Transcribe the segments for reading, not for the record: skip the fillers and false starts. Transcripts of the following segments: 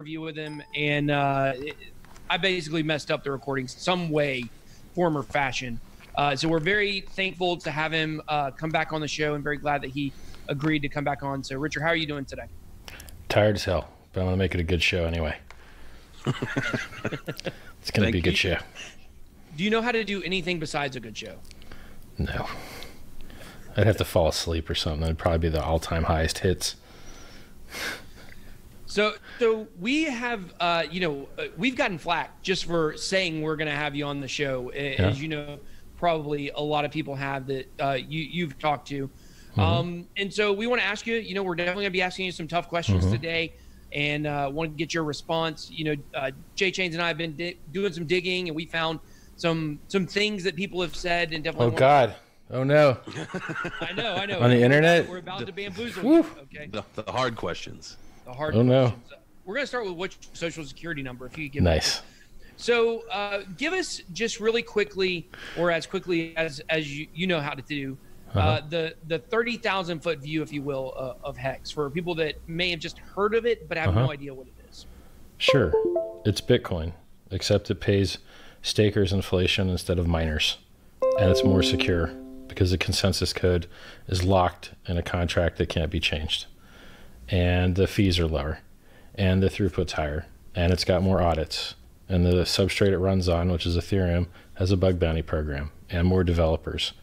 interview with him, and I basically messed up the recording some way, form or fashion. So we're very thankful to have him come back on the show, and very glad that he agreed to come back on. So, Richard, how are you doing today? Tired as hell, but I'm going to make it a good show anyway. It's going to be a good show. Do you know how to do anything besides a good show? No. I'd have to fall asleep or something. That'd probably be the all-time highest hits. So we have, we've gotten flack just for saying we're going to have you on the show. As you know, probably a lot of people have that you've talked to. And so we want to ask you, we're definitely going to be asking you some tough questions today, and want to get your response. Jay Chains and I have been doing some digging, and we found some things that people have said, and definitely. Oh God! Oh no! I know. On the internet, we're about to bamboozle you. Okay. The hard questions. The hard questions. No! We're going to start with what's your social security number, if you could give nice. So give us just really quickly, or as quickly as you know how to do. The 30,000 foot view, if you will, of HEX for people that may have just heard of it but have no idea what it is. Sure. It's Bitcoin, except it pays stakers inflation instead of miners. And it's more secure because the consensus code is locked in a contract that can't be changed. And the fees are lower. And the throughput's higher. And it's got more audits. And the substrate it runs on, which is Ethereum, has a bug bounty program and more developers.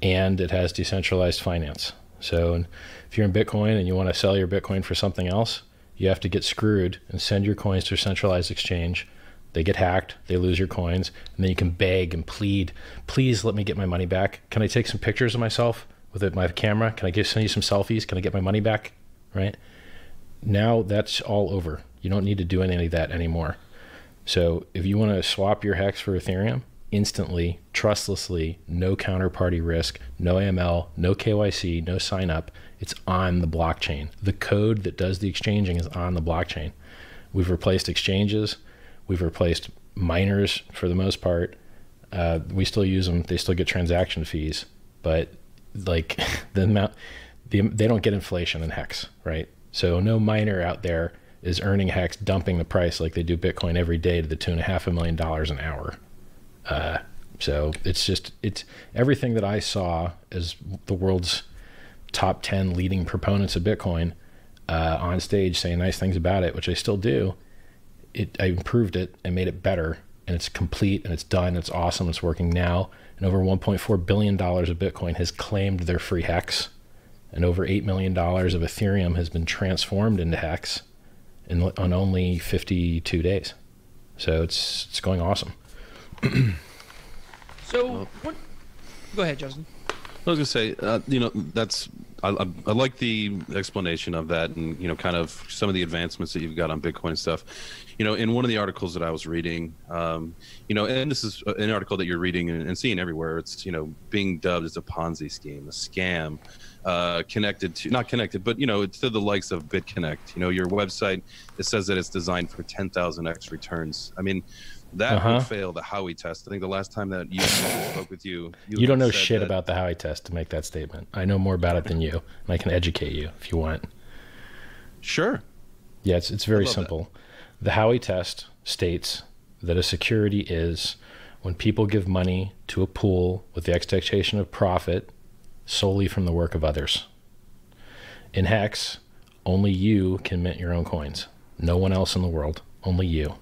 And it has decentralized finance. So if you're in Bitcoin and you want to sell your Bitcoin for something else, you have to get screwed and send your coins to a centralized exchange. They get hacked, they lose your coins, and then you can beg and plead, please let me get my money back. Can I take some pictures of myself with my camera? Can I send you some selfies? Can I get my money back? Right? Now that's all over. You don't need to do any of that anymore. So if you want to swap your HEX for Ethereum, instantly, trustlessly, no counterparty risk, no AML, no KYC, no sign up. It's on the blockchain. The code that does the exchanging is on the blockchain. We've replaced exchanges. We've replaced miners for the most part. We still use them. They still get transaction fees, but like they don't get inflation in HEX, right? So no miner out there is earning HEX, dumping the price like they do Bitcoin every day to the tune of $500,000 an hour. So it's everything that I saw as the world's top 10 leading proponents of Bitcoin on stage saying nice things about it, which I still do. I improved it and made it better, and it's complete and it's done. It's awesome. It's working now. And over $1.4 billion of Bitcoin has claimed their free HEX, and over $8 million of Ethereum has been transformed into HEX on only 52 days. So it's going awesome. So, go ahead, Justin. I was going to say, I like the explanation of that, and kind of some of the advancements that you've got on Bitcoin and stuff. In one of the articles that I was reading, and this is an article that you're reading and seeing everywhere. It's being dubbed as a Ponzi scheme, a scam, not connected, but it's to the likes of BitConnect. Your website, it says that it's designed for 10,000x returns. I mean, that would fail the Howey test. I think the last time that you spoke with you don't know shit about the Howey test to make that statement. I know more about it than you, and I can educate you if you want. Sure. Yeah, it's very simple. The Howey test states that a security is when people give money to a pool with the expectation of profit solely from the work of others. In HEX, only you can mint your own coins. No one else in the world, only you.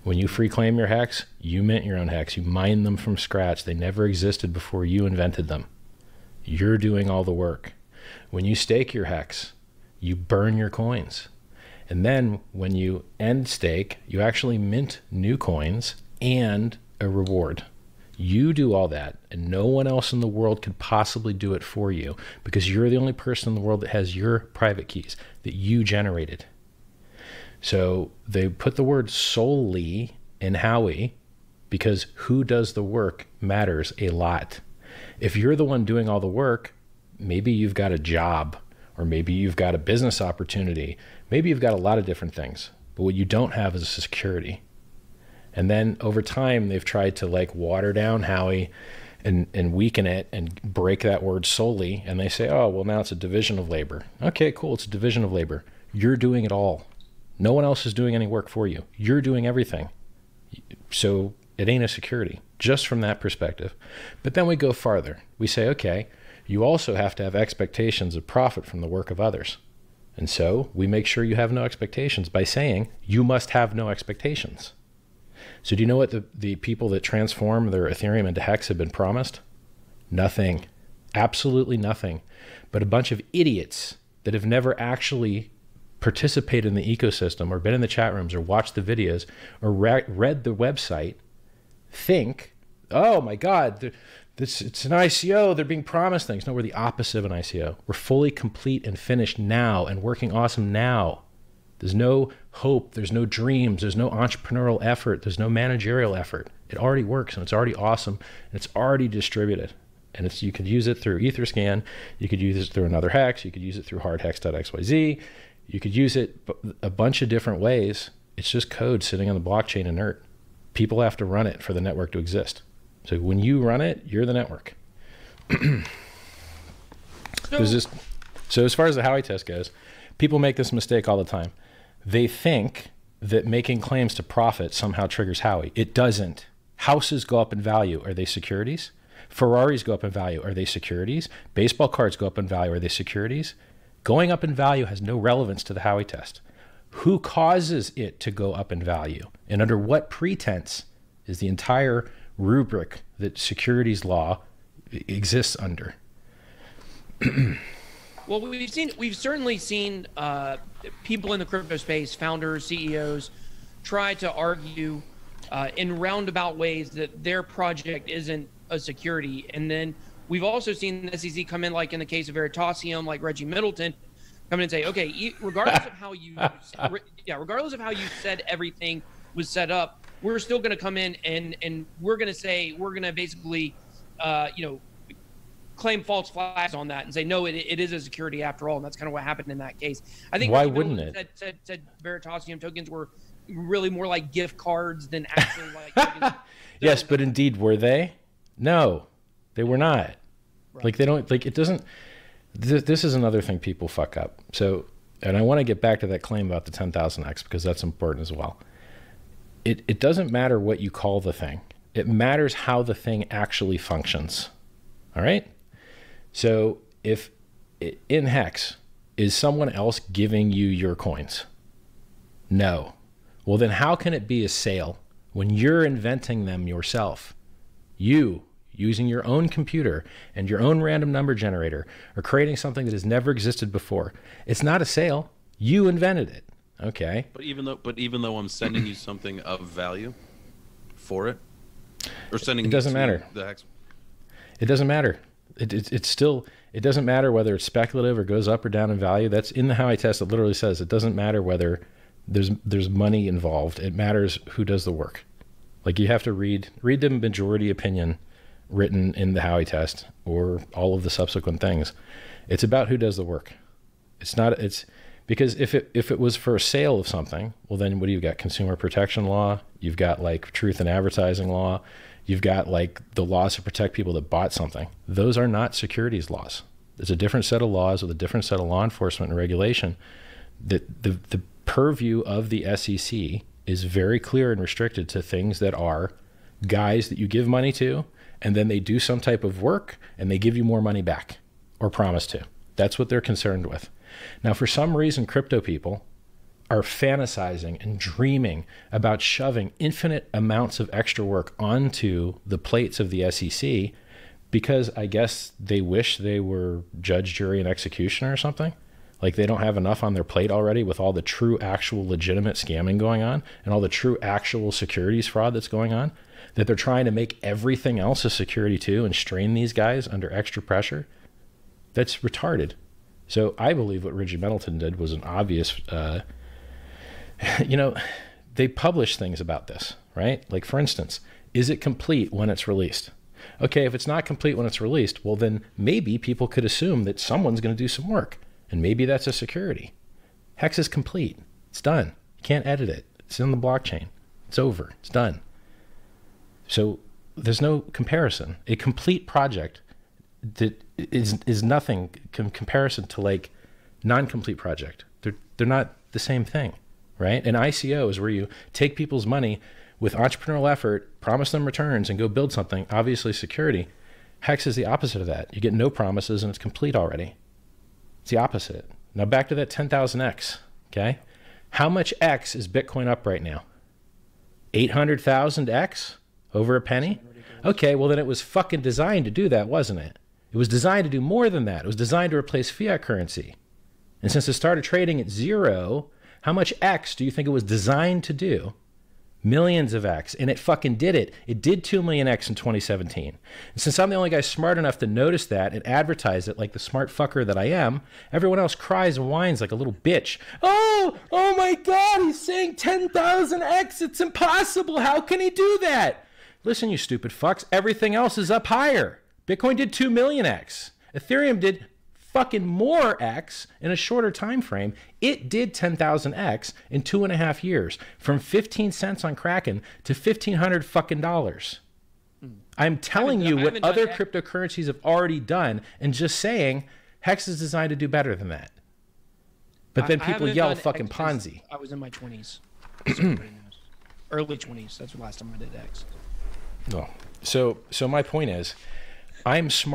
When you free claim your HEX, you mint your own HEX. You mine them from scratch. They never existed before you invented them. You're doing all the work. When you stake your HEX, you burn your coins. And then when you end stake, you actually mint new coins and a reward. You do all that, and no one else in the world could possibly do it for you because you're the only person in the world that has your private keys that you generated. So they put the word solely in Howey because who does the work matters a lot. If you're the one doing all the work, maybe you've got a job, or maybe you've got a business opportunity. Maybe you've got a lot of different things, but what you don't have is a security. And then over time, they've tried to water down Howey and weaken it and break that word solely. And they say, oh, well, now it's a division of labor. Okay, cool. It's a division of labor. You're doing it all. No one else is doing any work for you. You're doing everything. So it ain't a security, just from that perspective. But then we go farther. We say, okay, you also have to have expectations of profit from the work of others. And so we make sure you have no expectations by saying you must have no expectations. So do you know what the people that transform their Ethereum into HEX have been promised? Nothing. Absolutely nothing. But a bunch of idiots that have never actually participated in the ecosystem or been in the chat rooms or watched the videos or read the website think, oh my God, it's an ICO. They're being promised things. No, we're the opposite of an ICO. We're fully complete and finished now and working awesome now. There's no hope. There's no dreams. There's no entrepreneurial effort. There's no managerial effort. It already works and it's already awesome and it's already distributed. And you could use it through Etherscan. You could use it through another hex. You could use it through hardhex.xyz. You could use it a bunch of different ways. It's just code sitting on the blockchain inert. People have to run it for the network to exist. So when you run it, you're the network. So as far as the Howey test goes, people make this mistake all the time. They think that making claims to profit somehow triggers Howey. It doesn't. Houses go up in value. Are they securities? Ferraris go up in value. Are they securities? Baseball cards go up in value. Are they securities? Going up in value has no relevance to the Howey test. Who causes it to go up in value? And under what pretense is the entire rubric that securities law exists under? Well, we've certainly seen people in the crypto space, founders, CEOs, try to argue in roundabout ways that their project isn't a security. And then we've also seen the SEC come in, like in the case of Veritasium, like Reggie Middleton, come in and say, okay, regardless of how you, regardless of how you said everything was set up, we're still going to come in and we're going to say, we're going to basically, claim false flags on that and say, no, it is a security after all. And that's kind of what happened in that case. I think why wouldn't it? Said Veritasium tokens were really more like gift cards than actually like tokens. Yes, but indeed, were they? No, they were not. Right. Like they don't, like it doesn't, this is another thing people fuck up. So, and I want to get back to that claim about the 10,000x because that's important as well. It doesn't matter what you call the thing. It matters how the thing actually functions. All right? So if in HEX, is someone else giving you your coins? No. Well, then how can it be a sale when you're inventing them yourself? You, using your own computer and your own random number generator, are creating something that has never existed before. It's not a sale. You invented it. Okay. But even though I'm sending you something of value for it, or sending it doesn't matter. The HEX. It doesn't matter. It's still, it doesn't matter whether it's speculative or goes up or down in value. That's in the Howey test. It literally says it doesn't matter whether there's money involved. It matters who does the work. Like you have to read the majority opinion written in the Howey test or all of the subsequent things. It's about who does the work. It's not, it's because if it was for a sale of something, well then what do you got? Consumer protection law. You've got like truth in advertising law. You've got like the laws to protect people that bought something. Those are not securities laws. There's a different set of laws with a different set of law enforcement and regulation. That the purview of the SEC is very clear and restricted to things that are guys that you give money to and then they do some type of work and they give you more money back or promise to. That's what they're concerned with. Now, for some reason, crypto people are fantasizing and dreaming about shoving infinite amounts of extra work onto the plates of the SEC because I guess they wish they were judge, jury, and executioner or something. Like they don't have enough on their plate already with all the true, actual, legitimate scamming going on and all the true, actual securities fraud that's going on, that they're trying to make everything else a security too and strain these guys under extra pressure. That's retarded. So I believe what Reggie Middleton did was an obvious, they publish things about this, right? Like for instance, is it complete when it's released? Okay, if it's not complete when it's released, well then maybe people could assume that someone's going to do some work. And maybe that's a security. HEX is complete. It's done. You can't edit it. It's in the blockchain. It's over. It's done. So there's no comparison. A complete project that is nothing in comparison to like non-complete project. They're not the same thing. right? An ICO is where you take people's money with entrepreneurial effort, promise them returns, and go build something, obviously security. HEX is the opposite of that. You get no promises and it's complete already. It's the opposite. Now back to that 10,000X, okay? How much X is Bitcoin up right now? 800,000X? Over a penny? Okay, well then it was fucking designed to do that, wasn't it? It was designed to do more than that. It was designed to replace fiat currency. And since it started trading at 0, how much X do you think it was designed to do? Millions of X, and it fucking did it. It did 2 million X in 2017. And since I'm the only guy smart enough to notice that and advertise it like the smart fucker that I am, everyone else cries and whines like a little bitch. Oh my God, he's saying 10,000 X. It's impossible. How can he do that? Listen, you stupid fucks, everything else is up higher. Bitcoin did 2 million X. Ethereum did fucking more X in a shorter time frame. It did 10,000 X in 2.5 years, from 15 cents on Kraken to $1,500 fucking dollars. I'm telling you what other cryptocurrencies have already done, and just saying HEX is designed to do better than that. But then people yell fucking Ponzi. I was in my 20s. Early 20s. That's the last time I did X. Oh. So my point is, I'm smart.